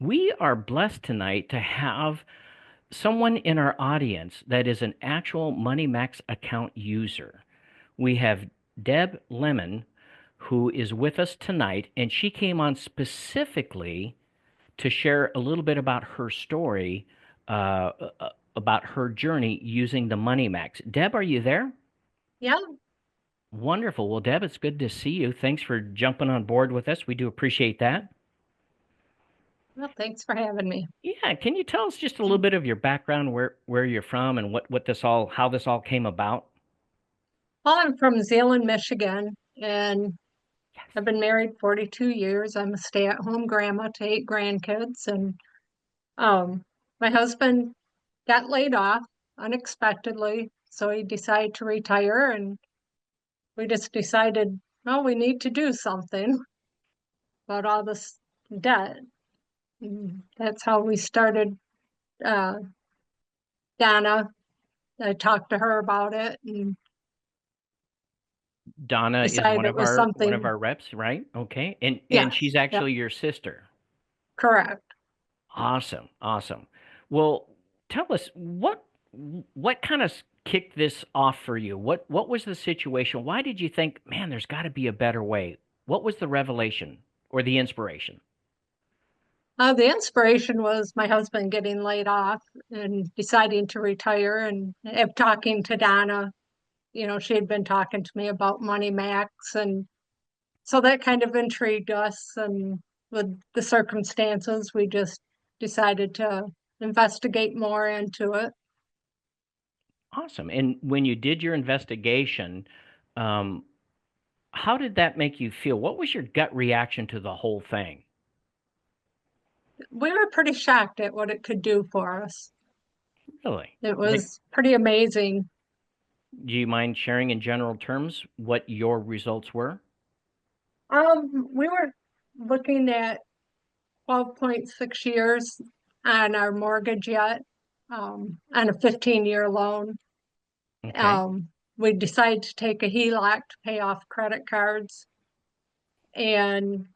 We are blessed tonight to have someone in our audience that is an actual MoneyMax account user. We have Deb Lemon, who is with us tonight, and she came on specifically to share a little bit about her story, about her journey using the MoneyMax. Deb, are you there? Yeah, Wonderful. Well, Deb, it's good to see you. Thanks for jumping on board with us. We do appreciate that. well, thanks for having me. Yeah, can you tell us just a little bit of your background, where you're from, and what this all how this all came about? Well, I'm from Zeeland, Michigan, and I've been married 42 years. I'm a stay-at-home grandma to 8 grandkids, and um, my husband got laid off unexpectedly, so he decided to retire, and we just decided, well, we need to do something about all this debt. And that's how we started uh, Donna. I talked to her about it and Donna is decided it was one of something. our reps, right? Okay. And she's Yes, yep, actually your sister. correct. Awesome. Awesome. Well, tell us what kind of kicked this off for you? What was the situation? Why did you think, man, there's got to be a better way? What was the revelation or the inspiration? The inspiration was my husband getting laid off and deciding to retire and talking to Donna. She had been talking to me about Money Max. And so that kind of intrigued us. And with the circumstances, we just decided to investigate more into it. Awesome. And when you did your investigation, um, how did that make you feel? What was your gut reaction to the whole thing? We were pretty shocked at what it could do for us. Really? It Like, was pretty amazing. do you mind sharing in general terms what your results were? We were looking at 12.6 years on our mortgage yet, on a 15-year loan. Okay. Um, we decided to take a HELOC to pay off credit cards. And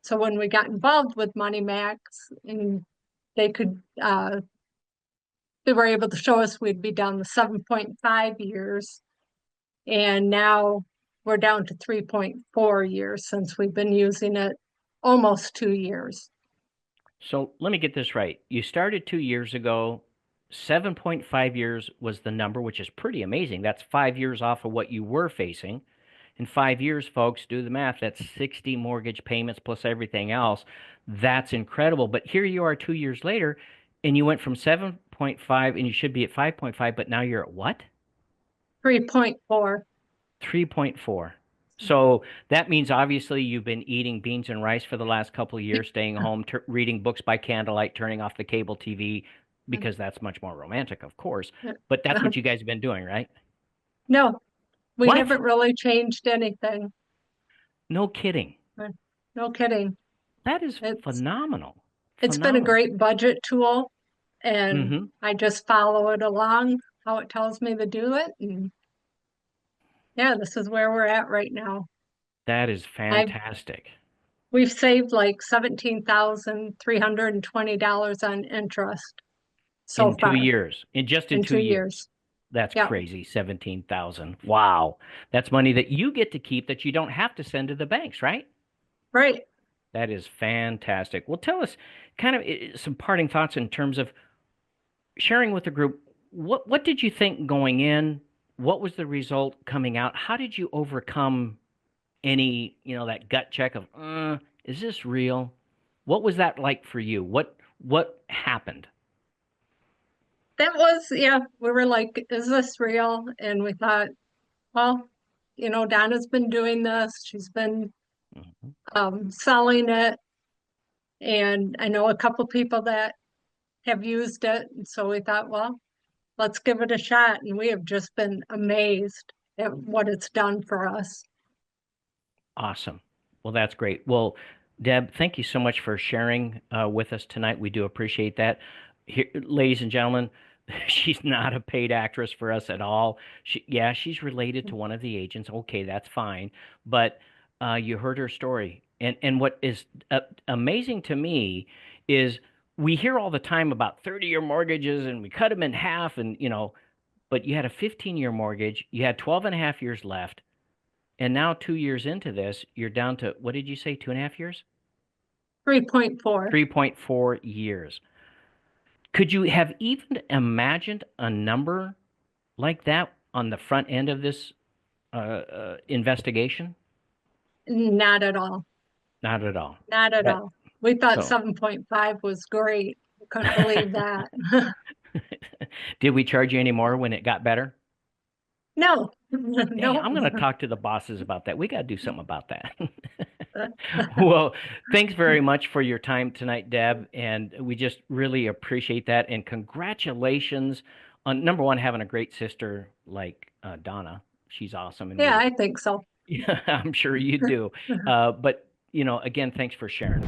so when we got involved with Money Max, and they could, they were able to show us we'd be down to 7.5 years. And now we're down to 3.4 years since we've been using it almost 2 years. So let me get this right. You started 2 years ago. 7.5 years was the number, which is pretty amazing. That's 5 years off of what you were facing. In 5 years, folks, do the math. That's 60 mortgage payments plus everything else. That's incredible. But here you are 2 years later, and you went from 7.5, and you should be at 5.5, but now you're at what? 3.4. 3.4. So that means obviously you've been eating beans and rice for the last couple of years, staying home, reading books by candlelight, turning off the cable TV, because that's much more romantic, of course. But that's what you guys have been doing, right? No, we What? haven't really changed anything. No kidding. No kidding. That is It's phenomenal. it's been a Phenomenal. great budget tool, and Hmm. I just follow it along how it tells me to do it. And yeah, this is where we're at right now. That is I fantastic. We've saved like $17,320 on interest so In two far years, in just in in two 2 years. years. That's Yeah, crazy. 17,000. Wow. That's money that you get to keep that you don't have to send to the banks, right? right. That is fantastic. Well, tell us kind of some parting thoughts in terms of sharing with the group. What did you think going in? What was the result coming out? How did you overcome any, that gut check of, is this real? What was that like for you? What happened? That was, yeah, we were like, is this real? And we thought, well, Donna's been doing this. She's been Mhm. selling it. And I know a couple people that have used it. And so we thought, well, let's give it a shot. And we have just been amazed at what it's done for us. Awesome. Well, that's great. Well, Deb, thank you so much for sharing with us tonight. We do appreciate that. Here, ladies and gentlemen, she's not a paid actress for us at all. Yeah, she's related to one of the agents. Okay, that's fine. But you heard her story. And what is amazing to me is we hear all the time about 30-year mortgages and we cut them in half and but you had a 15-year mortgage, you had 12 and a half years left, and now 2 years into this, you're down to, what did you say, 2.5 years? 3.4. 3.4 years. Could you have even imagined a number like that on the front end of this investigation? Not at all. Not at all. Not at That all. We thought so 7.5 was great. Couldn't believe that. did we charge you any more when it got better? No, Dang, no. I'm going to talk to the bosses about that. We got to do something about that. Well, thanks very much for your time tonight, Deb, and we just really appreciate that. And congratulations on number one, having a great sister like Donna. She's awesome, and Yeah, we, I think so. yeah, I'm sure you do. But again, thanks for sharing.